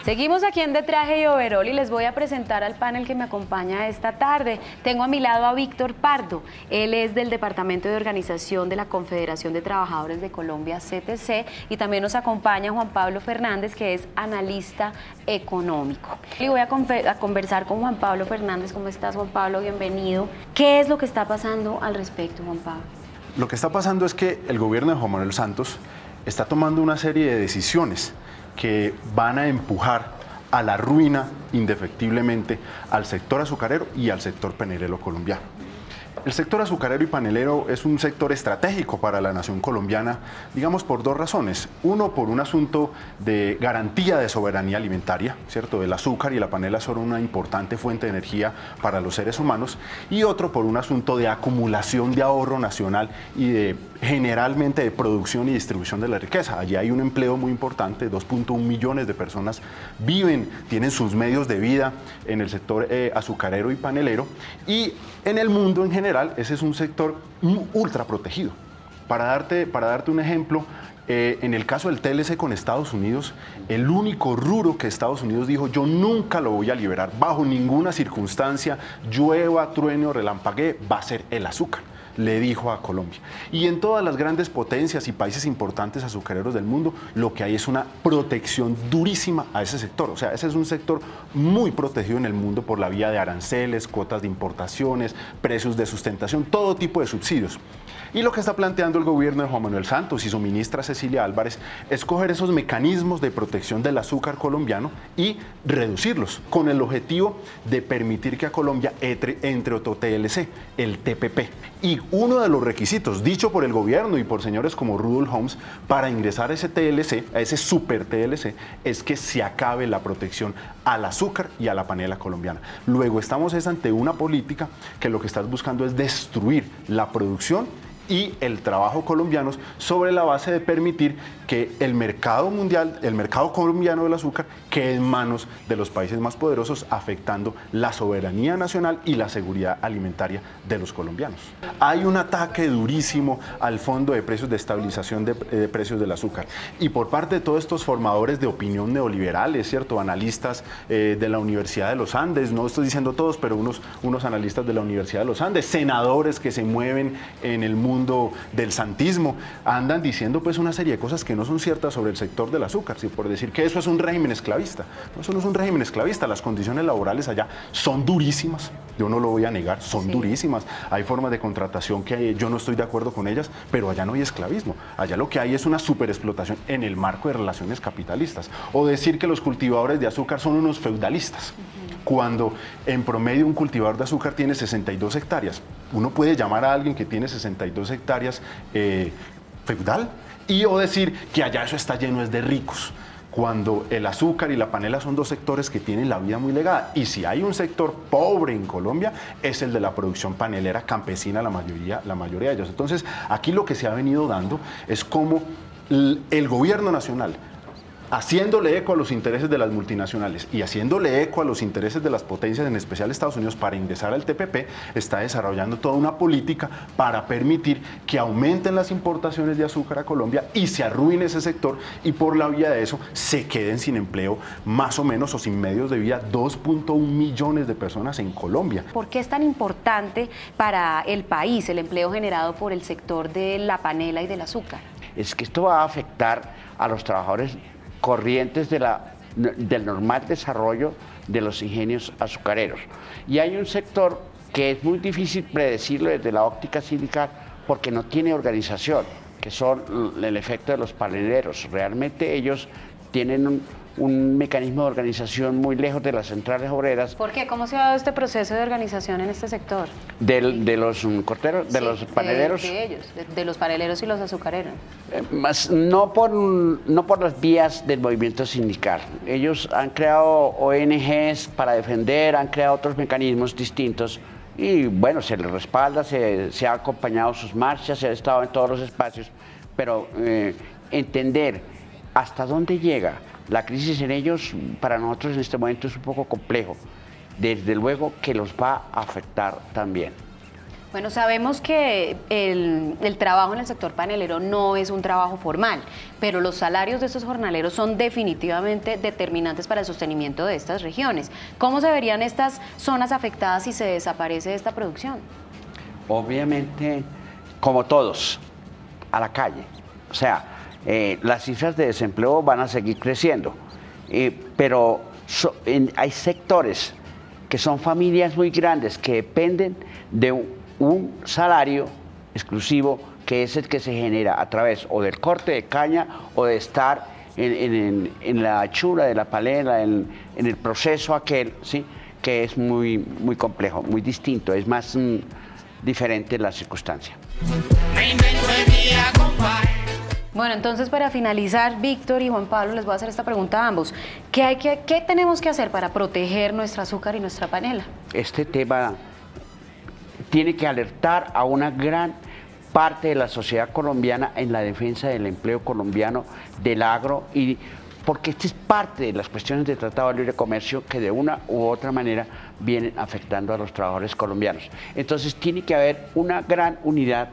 Seguimos aquí en De Traje y Overol y les voy a presentar al panel que me acompaña esta tarde. Tengo a mi lado a Víctor Pardo. Él es del Departamento de Organización de la Confederación de Trabajadores de Colombia, CTC, y también nos acompaña Juan Pablo Fernández, que es analista económico. Y voy a conversar con Juan Pablo Fernández. ¿Cómo estás, Juan Pablo? Bienvenido. ¿Qué es lo que está pasando al respecto, Juan Pablo? Lo que está pasando es que el gobierno de Juan Manuel Santos está tomando una serie de decisiones que van a empujar a la ruina indefectiblemente al sector azucarero y al sector panelero colombiano. El sector azucarero y panelero es un sector estratégico para la nación colombiana, digamos por dos razones. Uno, por un asunto de garantía de soberanía alimentaria, ¿cierto? El azúcar y la panela son una importante fuente de energía para los seres humanos. Y otro, por un asunto de acumulación de ahorro nacional y generalmente de producción y distribución de la riqueza. Allí hay un empleo muy importante, 2.1 millones de personas tienen sus medios de vida en el sector azucarero y panelero, y en el mundo en general ese es un sector ultra protegido. Para darte un ejemplo, en el caso del TLC con Estados Unidos, el único rubro que Estados Unidos dijo: yo nunca lo voy a liberar, bajo ninguna circunstancia, llueva, truene o relampaguee, va a ser el azúcar, le dijo a Colombia. Y en todas las grandes potencias y países importantes azucareros del mundo, lo que hay es una protección durísima a ese sector. O sea, ese es un sector muy protegido en el mundo por la vía de aranceles, cuotas de importaciones, precios de sustentación, todo tipo de subsidios. Y lo que está planteando el gobierno de Juan Manuel Santos y su ministra Cecilia Álvarez es coger esos mecanismos de protección del azúcar colombiano y reducirlos, con el objetivo de permitir que a Colombia entre otro TLC, el TPP. Y uno de los requisitos, dicho por el gobierno y por señores como Rudolf Homs, para ingresar a ese TLC, a ese super TLC, es que se acabe la protección al azúcar y a la panela colombiana. Luego estamos ante una política que lo que está buscando es destruir la producción y el trabajo colombianos sobre la base de permitir que el mercado mundial, el mercado colombiano del azúcar, quede en manos de los países más poderosos, afectando la soberanía nacional y la seguridad alimentaria de los colombianos. Hay un ataque durísimo al Fondo de Precios de Estabilización de Precios del Azúcar, y por parte de todos estos formadores de opinión neoliberales, ¿cierto? Analistas de la Universidad de los Andes, no estoy diciendo todos, pero unos analistas de la Universidad de los Andes, senadores que se mueven en el mundo del santismo, andan diciendo pues una serie de cosas que no son ciertas sobre el sector del azúcar, ¿sí? Por decir que eso es un régimen esclavista. No, eso no es un régimen esclavista. Las condiciones laborales allá son durísimas, yo no lo voy a negar, son durísimas. Hay formas de contratación que yo no estoy de acuerdo con ellas, pero allá no hay esclavismo. Allá lo que hay es una superexplotación en el marco de relaciones capitalistas. O decir que los cultivadores de azúcar son unos feudalistas, cuando en promedio un cultivador de azúcar tiene 62 hectáreas. Uno puede llamar a alguien que tiene 62 hectáreas feudal, o decir que allá eso está lleno es de ricos, cuando el azúcar y la panela son dos sectores que tienen la vida muy legada. Y si hay un sector pobre en Colombia, es el de la producción panelera campesina, la mayoría de ellos. Entonces, aquí lo que se ha venido dando es como el gobierno nacional, haciéndole eco a los intereses de las multinacionales y haciéndole eco a los intereses de las potencias, en especial Estados Unidos, para ingresar al TPP, está desarrollando toda una política para permitir que aumenten las importaciones de azúcar a Colombia y se arruine ese sector, y por la vía de eso se queden sin empleo más o menos, o sin medios de vida, 2.1 millones de personas en Colombia. ¿Por qué es tan importante para el país el empleo generado por el sector de la panela y del azúcar? Es que esto va a afectar a los trabajadores corrientes del normal desarrollo de los ingenios azucareros. Y hay un sector que es muy difícil predecirlo desde la óptica sindical porque no tiene organización, que son el efecto de los paneleros. Realmente ellos tienen un mecanismo de organización muy lejos de las centrales obreras. ¿Por qué? ¿Cómo se ha dado este proceso de organización en este sector? De los corteros, de los paneleros. De ellos, de los paneleros y los azucareros. No por las vías del movimiento sindical. Ellos han creado ONGs para defender, han creado otros mecanismos distintos y bueno, se les respalda, se ha acompañado sus marchas, se ha estado en todos los espacios, pero entender hasta dónde llega la crisis en ellos, para nosotros en este momento es un poco complejo. Desde luego que los va a afectar también. Bueno, sabemos que el trabajo en el sector panelero no es un trabajo formal, pero los salarios de estos jornaleros son definitivamente determinantes para el sostenimiento de estas regiones. ¿Cómo se verían estas zonas afectadas si se desaparece esta producción? Obviamente, como todos, a la calle. O sea, las cifras de desempleo van a seguir creciendo, pero hay sectores que son familias muy grandes que dependen de un salario exclusivo que es el que se genera a través o del corte de caña o de estar en la hachura de la panela, en el proceso aquel, ¿sí? Que es muy, muy complejo, muy distinto, es más diferente la circunstancia. Bueno, entonces para finalizar, Víctor y Juan Pablo, les voy a hacer esta pregunta a ambos. ¿Qué tenemos que hacer para proteger nuestra azúcar y nuestra panela? Este tema tiene que alertar a una gran parte de la sociedad colombiana en la defensa del empleo colombiano, del agro, porque esta es parte de las cuestiones de Tratado de Libre Comercio que de una u otra manera vienen afectando a los trabajadores colombianos. Entonces tiene que haber una gran unidad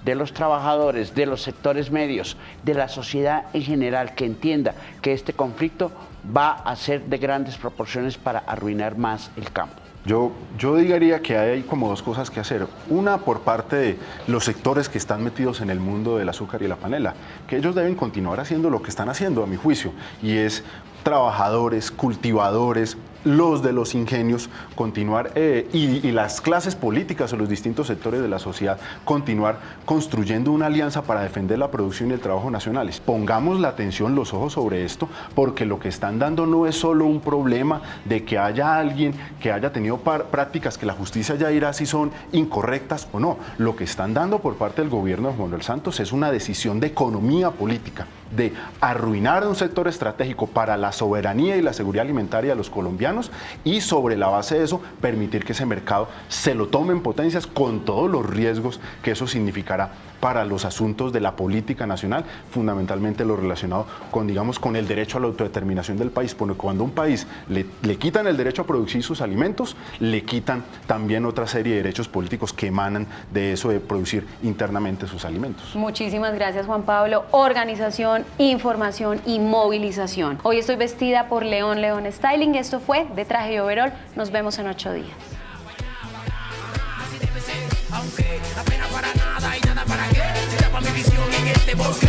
de los trabajadores, de los sectores medios, de la sociedad en general, que entienda que este conflicto va a ser de grandes proporciones para arruinar más el campo. Yo diría que hay como dos cosas que hacer. Una por parte de los sectores que están metidos en el mundo del azúcar y la panela, que ellos deben continuar haciendo lo que están haciendo, a mi juicio, y es trabajadores, cultivadores, los de los ingenios, continuar, y las clases políticas o los distintos sectores de la sociedad, continuar construyendo una alianza para defender la producción y el trabajo nacionales. Pongamos la atención, los ojos sobre esto, porque lo que están dando no es solo un problema de que haya alguien que haya tenido prácticas que la justicia ya dirá si son incorrectas o no. Lo que están dando por parte del gobierno de Juan Manuel Santos es una decisión de economía política, de arruinar un sector estratégico para la soberanía y la seguridad alimentaria de los colombianos, y sobre la base de eso permitir que ese mercado se lo tomen potencias con todos los riesgos que eso significará para los asuntos de la política nacional, fundamentalmente lo relacionado con, digamos, con el derecho a la autodeterminación del país, porque cuando a un país le quitan el derecho a producir sus alimentos, le quitan también otra serie de derechos políticos que emanan de eso de producir internamente sus alimentos. Muchísimas gracias, Juan Pablo. Organización, información y movilización. Hoy estoy vestida por León Styling. Esto fue De Traje y Overol. Nos vemos en 8 días. Aunque apenas para nada y nada para qué, se tapa mi visión en este bosque.